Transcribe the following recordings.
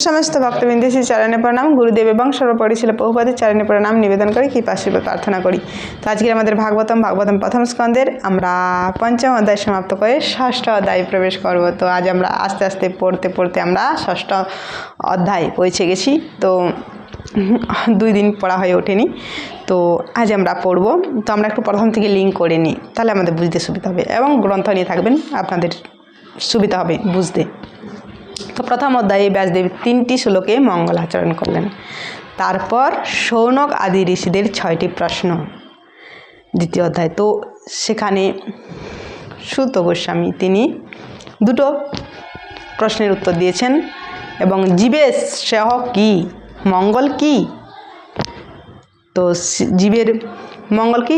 समस्त भक्तबिंद श्री चरणे प्रणाम गुरुदेव एवं सर्वोपरि शिल प्रभुपादेर चरणे प्रणाम निवेदन करी कृपा आशीर्बाद प्रार्थना करी। तो आज के आमादेर भागवतम प्रथम स्कंदेर आमरा पंचम अध्याय समाप्त करे षष्ठ अध्याय प्रवेश करब। तो आज आमरा आस्ते आस्ते पढ़ते पढ़ते आमरा षष्ठ अध्याय पौঁছে गेছি। तो 2 दिन पढ़ा হয়ে ওঠেনি। তো আজ আমরা পড়ব। তো আমরা একটু প্রথম থেকে লিঙ্ক করে নিই, তাহলে আমাদের বুঝতে সুবিধা হবে এবং গ্রন্থ নিয়ে থাকবেন, আপনাদের সুবিধা হবে বুঝতে। তো প্রথম অধ্যায়ে ব্যাসদেব 3টি শ্লোকে মঙ্গল আচরণ করলেন। তারপর শৌনক আদি ঋষিদের 6টি প্রশ্ন দ্বিতীয় অধ্যায়। তো সেখানে সুত গোস্বামী তিনি 2টো প্রশ্নের উত্তর দিয়েছেন এবং জীবের সহ কি মঙ্গল কি, তো জীবের মঙ্গল কি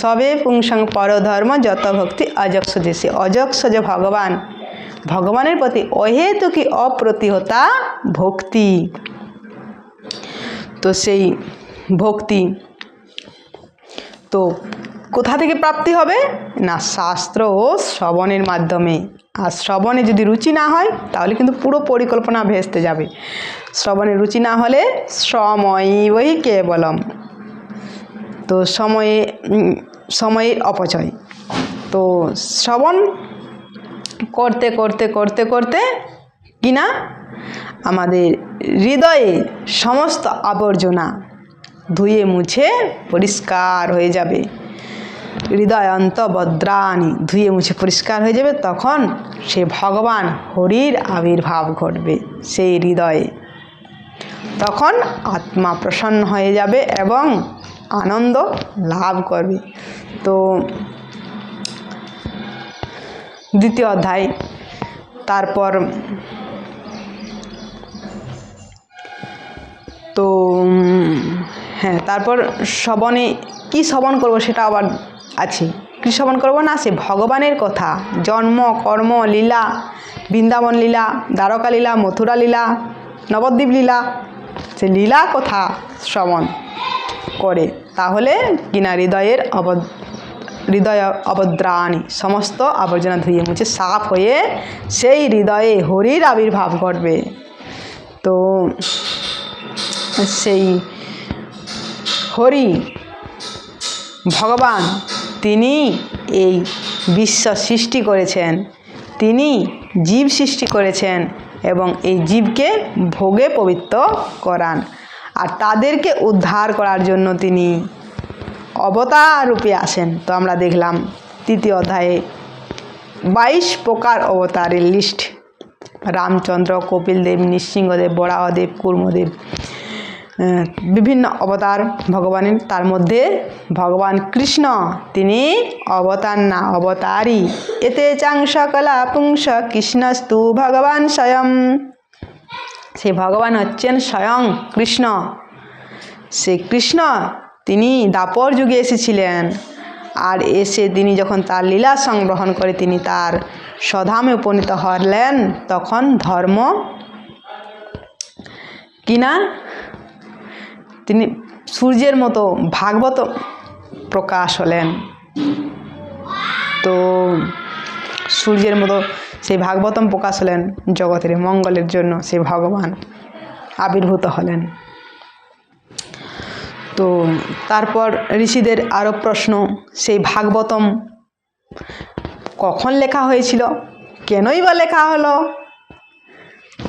সবে পুংসং পরধর্ম যত ভক্তি অযক্ষ দেশে অযক্ষ যে ভগবানের প্রতি অহেতুকি অপ্রতিহতা ভক্তি। তো সেই ভক্তি তো কোথা থেকে প্রাপ্তি হবে না, শাস্ত্র ও শ্রবণের মাধ্যমে। আর শ্রবণে যদি রুচি না হয় তাহলে কিন্তু পুরো পরিকল্পনা ভেস্তে যাবে। শ্রবণে রুচি না হলে সময়ই কেবলম, তো সময়ের অপচয়। তো শ্রবণ করতে করতে করতে করতে কিনা আমাদের হৃদয়ে সমস্ত আবর্জনা ধুয়ে মুছে পরিষ্কার হয়ে যাবে। হৃদয় অন্তবদ্রাণী ধুয়ে মুছে পরিষ্কার হয়ে যাবে, তখন সে ভগবান হরির আবির্ভাব ঘটবে সেই হৃদয়ে। তখন আত্মা প্রসন্ন হয়ে যাবে এবং আনন্দ লাভ করবে। তো দ্বিতীয় অধ্যায় তারপর তো তারপর শ্রবণে কি শ্রবণ করব সেটা আবার আছে। কি শ্রবণ করব না, সে ভগবানের কথা, জন্ম কর্ম লীলা, বৃন্দাবন লীলা, দ্বারকা লীলা, মথুরা লীলা, নবদ্বীপ লীলা, সে লীলা কথা শ্রবণ করে, তাহলে কিনা হৃদয় অবদ্রাণী সমস্ত আবর্জনা ধুয়ে মুছে সাফ হয়ে সেই হৃদয়ে হরির আবির্ভাব ঘটবে। তো সেই হরি ভগবান তিনি এই বিশ্ব সৃষ্টি করেছেন, তিনি জীব সৃষ্টি করেছেন এবং এই জীবকে ভোগে পবিত্র করান, আর তাদেরকে উদ্ধার করার জন্য তিনি অবতার রূপে আসেন। তো আমরা দেখলাম তৃতীয় অধ্যায়ে 22 প্রকার অবতারের লিস্ট। রামচন্দ্র, কপিলদেব, নৃসিংহদেব, বরাহদেব, কুর্মদেব, বিভিন্ন অবতার ভগবানের। তার মধ্যে ভগবান কৃষ্ণ তিনি অবতার না অবতারী। এতে চাং সকলা পুংস কৃষ্ণস্তু ভগবান স্বয়ং। সে ভগবান হচ্ছেন স্বয়ং কৃষ্ণ। সে কৃষ্ণ তিনি দ্বাপর যুগে এসেছিলেন, আর এসে তিনি যখন তার লীলা সংগ্রহণ করে তিনি তার স্বধামে উপনীত হলেন, তখন ধর্ম কিনা তিনি সূর্যের মতো ভাগবত প্রকাশ হলেন। তো সূর্যের মতো সেই ভাগবতম প্রকাশ হলেন, জগতের মঙ্গলের জন্য সেই ভগবান আবির্ভূত হলেন। তো তারপর ঋষিদের আরও প্রশ্ন, সেই ভাগবতম কখন লেখা হয়েছিল, কেনই বা লেখা হলো,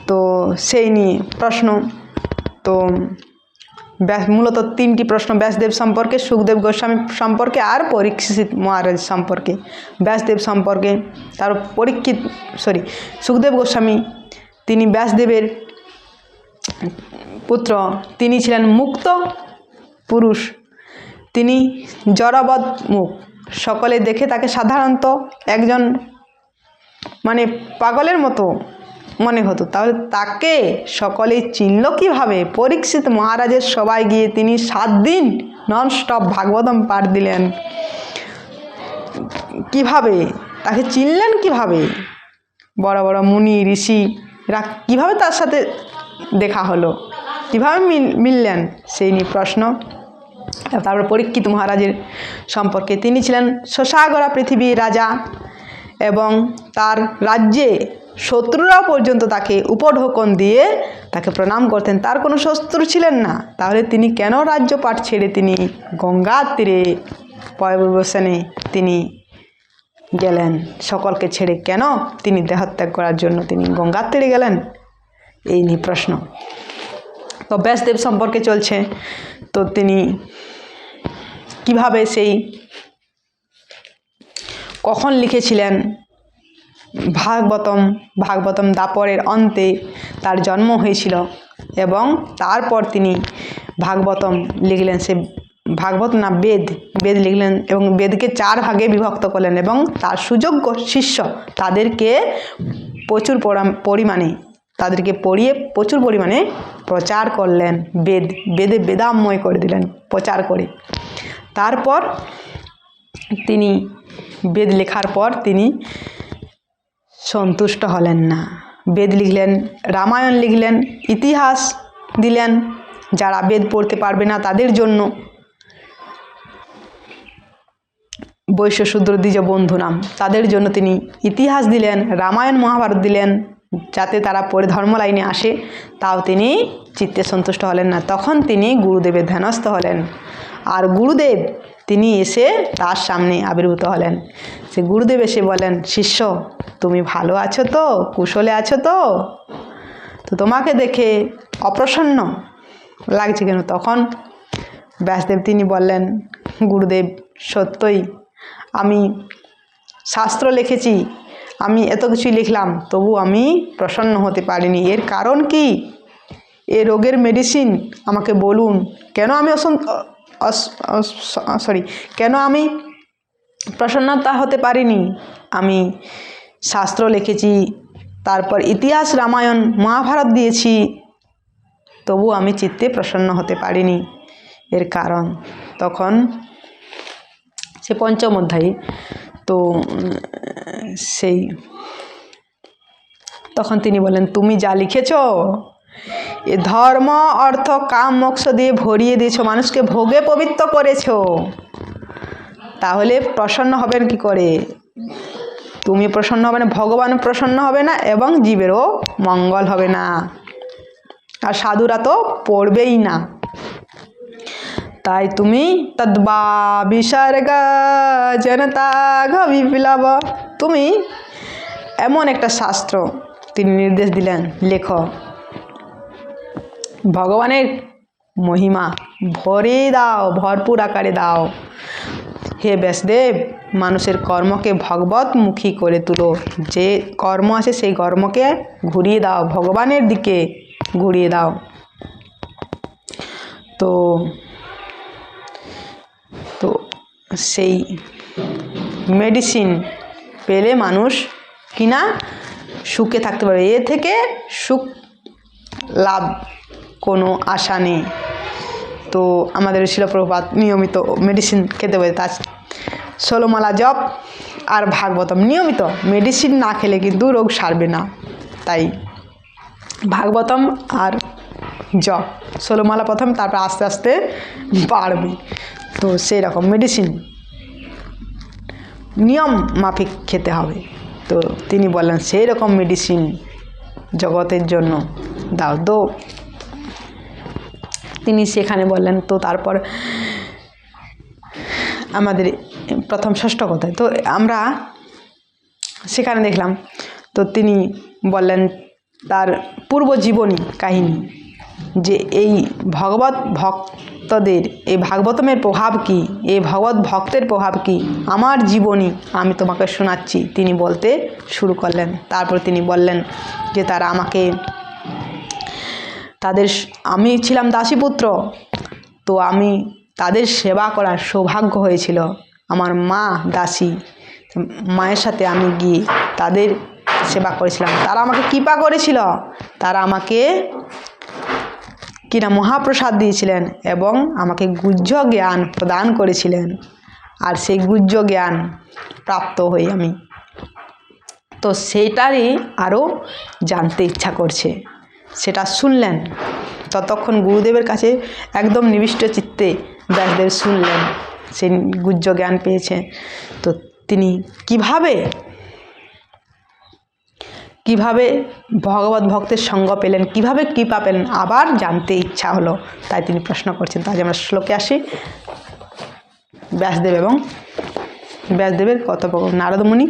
তো সেই নিয়ে প্রশ্ন। তো মূলত 3টি প্রশ্ন, ব্যাসদেব সম্পর্কে, সুখদেব গোস্বামী সম্পর্কে আর পরীক্ষিত মহারাজ সম্পর্কে। ব্যাসদেব সম্পর্কে, তার সুখদেব গোস্বামী তিনি ব্যাসদেবের পুত্র, তিনি ছিলেন মুক্ত পুরুষ, তিনি জড়বৎ মুখ, সকলে দেখে তাকে সাধারণত একজন মানে পাগলের মতো মনে হতো। তাহলে তাকে সকলে চিনল কীভাবে? পরীক্ষিত মহারাজের সবাই গিয়ে তিনি 7 দিন ননস্টপ ভাগবতম পাঠ দিলেন। কিভাবে তাকে চিনলেন, কিভাবে বড় বড় মুনি ঋষিরা কিভাবে তার সাথে দেখা হলো, কিভাবে মিললেন, সেই নিয়ে প্রশ্ন। তারপর পরীক্ষিত মহারাজের সম্পর্কে, তিনি ছিলেন শশাগরা পৃথিবীর রাজা এবং তার রাজ্যে শত্রুরাও পর্যন্ত তাকে উপঢৌকন দিয়ে তাকে প্রণাম করতেন। তার কোনো শত্রু ছিলেন না। তাহলে তিনি কেন রাজ্যপাট ছেড়ে তিনি গঙ্গার তীরে পর্যবসানে তিনি গেলেন? সকলকে ছেড়ে কেন তিনি দেহত্যাগ করার জন্য তিনি গঙ্গার তীরে গেলেন? এই নিয়ে প্রশ্ন। তো ব্যাসদেব সম্পর্কে চলছে। তো তিনি কিভাবে কখন লিখেছিলেন ভাগবতম দাপরের অন্তে তার জন্ম হয়েছিল এবং তারপর তিনি ভাগবতম লিখলেন। সে ভাগবত না বেদ লিখলেন এবং বেদকে 4 ভাগে বিভক্ত করলেন এবং তার সুযোগ্য শিষ্য তাদেরকে তাদেরকে পড়িয়ে প্রচুর পরিমাণে প্রচার করলেন। বেদাময় করে দিলেন প্রচার করে। তারপর তিনি বেদ লেখার পর তিনি সন্তুষ্ট হলেন না। বেদ লিখলেন, রামায়ণ লিখলেন, ইতিহাস দিলেন যারা বেদ পড়তে পারবে না তাদের জন্য। বৈশ্য শূদ্র দ্বিজ বন্ধু নাম তাদের জন্য তিনি ইতিহাস দিলেন, রামায়ণ মহাভারত দিলেন যাতে তারা পড়ে ধর্ম লাইনে আসে। তাও তিনি চিত্তে সন্তুষ্ট হলেন না। তখন তিনি গুরুদেবের ধ্যানস্থ হলেন। আর গুরুদেব তিনি এসে তার সামনে আবির্ভূত হলেন। সে গুরুদেব এসে বলেন, শিষ্য তুমি ভালো আছো তো, কুশলে আছো তো? তো তোমাকে দেখে অপ্রসন্ন লাগছে কেন? তখন ব্যাসদেব তিনি বললেন, গুরুদেব সত্যই আমি শাস্ত্র লিখেছি, আমি এত কিছুই লিখলাম, তবু আমি প্রসন্ন হতে পারিনি। এর কারণ কি? এ রোগের মেডিসিন আমাকে বলুন। কেন আমি প্রসন্নতা হতে পারিনি? আমি শাস্ত্র লিখেছি, তারপর ইতিহাস রামায়ণ মহাভারত দিয়েছি, তবু আমি চিত্তে প্রসন্ন হতে পারিনি। এর কারণ? তখন সে 5ম অধ্যায়ে তো তখন তিনি বলেন, তুমি যা লিখেছ এ ধর্ম অর্থ কাম মোক্ষ দিয়ে ভরিয়ে দিয়েছ, মানুষকে ভোগে পবিত্র করেছ, তাহলে প্রসন্ন হবেন কি করে? তুমি প্রসন্ন হবে না, ভগবান প্রসন্ন হবে না এবং জীবেরও মঙ্গল হবে না। আর সাধুরা তো পড়বেই না। তাই তুমি তদ্বা বিসর্গ জনতাঘ বিপ্লব, তুমি এমন একটা শাস্ত্র তিনি নির্দেশ দিলেন, লেখো। ভগবানের মহিমা ভরে দাও, ভরপুর আকারে দাও। হে ব্যাসদেব, মানুষের কর্মকে ভগবতমুখী করে তুলো। যে কর্ম আছে সেই কর্মকে ঘুরিয়ে দাও, ভগবানের দিকে ঘুরিয়ে দাও। তো সেই মেডিসিন পেলে মানুষ কিনা সুখে থাকতে পারে। এ থেকে সুখ লাভ কোনো আশা নেই। তো আমাদের শিল প্রভুপাদ নিয়মিত মেডিসিন খেতে পারে। তা 16 মালা জপ আর ভাগবতম নিয়মিত, মেডিসিন না খেলে কিন্তু রোগ সারবে না। তাই ভাগবতম আর জপ 16 মালা প্রথম, তারপর আস্তে আস্তে বাড়বে। তো সেই রকম মেডিসিন নিয়ম মাফিক খেতে হবে। তো তিনি বললেন সেই রকম মেডিসিন জগতের জন্য দাও। তো তিনি সেখানে বললেন। তো তারপর আমাদের প্রথম 6ষ্ঠ কথায় তো আমরা সেখানে দেখলাম। তো তিনি বললেন তার পূর্বজীবনী কাহিনী, যে এই ভগবত ভক্তদের এই ভাগবতমের প্রভাব কি, এই ভগবত ভক্তের প্রভাব কি, আমার জীবনী আমি তোমাকে শোনাচ্ছি। তিনি বলতে শুরু করলেন। তারপর তিনি বললেন যে আমি ছিলাম দাসীপুত্র, তো আমি তাদের সেবা করার সৌভাগ্য হয়েছিল। আমার মা দাসী, মায়ের সাথে আমি গিয়ে তাদের সেবা করেছিলাম। তারা আমাকে কৃপা করেছিল, তারা আমাকে কিনা মহাপ্রসাদ দিয়েছিলেন এবং আমাকে গুহ্য জ্ঞান প্রদান করেছিলেন। আর সেই গুহ্য জ্ঞান প্রাপ্ত হই আমি। তো সেইটারই আরও জানতে ইচ্ছা করছে। সেটা শুনলেন। ততক্ষণ গুরুদেবের কাছে একদম নিবিষ্ট চিত্তে ব্যাসদেব শুনলেন, সেই গুহ্য জ্ঞান পেয়েছে। তো তিনি কিভাবে ভগবত ভক্তের সঙ্গ পেলেন, কিভাবে কৃপা পেলেন, আবার জানতে ইচ্ছা হলো, তাই তিনি প্রশ্ন করছেন। তো আজ আমরা শ্লোকে আসি। ব্যাসদেবের কথোপকথন, নারদ মুনি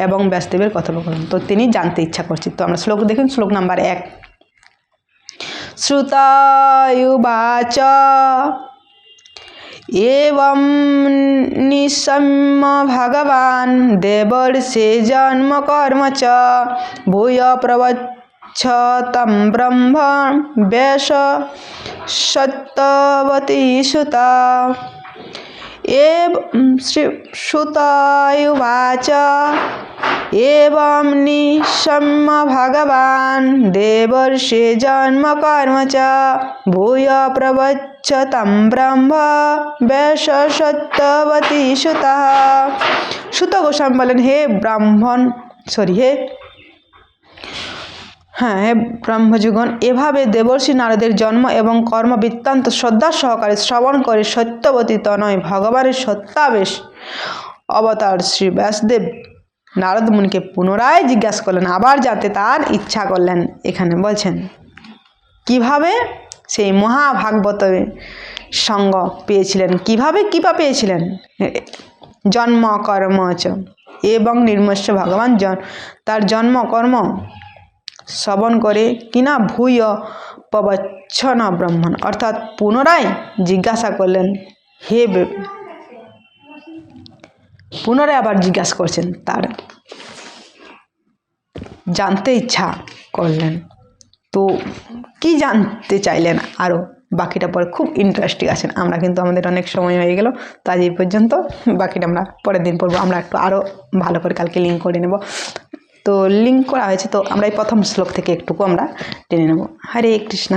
এবং ব্যাসদেবের কথোপকথন। তো তিনি জানতে ইচ্ছা করছেন। তো আমরা শ্লোক দেখুন, শ্লোক নাম্বার 1। শ্রুতায়ুবাচ एवं निशम्य भगवान् देवर्षे जन्म कर्म च भूय प्रवच्छ तं ब्रह्म व्यास सत्यवती सुता। श्रुतायुवाच एवं निशम्य भगवान् देवर्षे जन्म कर्म च भूय प्रवच्छ तं ब्रह्म व्यास सत्यवती सुता। সুত গোস্বামী বলেন, হে ব্রহ্মযুগণ, এভাবে দেবর্ষি নারদের জন্ম এবং কর্ম বৃত্তান্ত শ্রদ্ধা সহকারে শ্রবণ করে সত্যবতী তনয় ভগবানের সত্যাবেশ অবতার শ্রী ব্যাসদেব নারদ মুনিকে পুনরায় জিজ্ঞাসা করলেন, আবার যাতে তার ইচ্ছা করলেন। এখানে বলছেন কিভাবে সেই মহাভাগবতের সঙ্গ পেয়েছিলেন, কিভাবে কৃপা পেয়েছিলেন। জন্ম কর্ম চ এবং নির্মস্য ভগবান তার জন্ম কর্ম শ্রবণ করে কিনা ভূয় প্রবচ্ছন ব্রহ্মণ, অর্থাৎ পুনরায় জিজ্ঞাসা করলেন, পুনরায় আবার জিজ্ঞাসা করছেন, তার জানতে ইচ্ছা করলেন। তো কি জানতে চাইলেন আরও, বাকিটা পরে খুব ইন্টারেস্টিং আছেন। আমরা কিন্তু আমাদের অনেক সময় হয়ে গেল, তো আজ এই পর্যন্ত, বাকিটা আমরা পরের দিন পড়বো। আমরা একটু আরও ভালো করে কালকে লিঙ্ক করে নেব। তো লিঙ্ক করা হয়েছে, তো আমরা এই প্রথম শ্লোক থেকে একটুকু আমরা টেনে নেব। হরে কৃষ্ণ।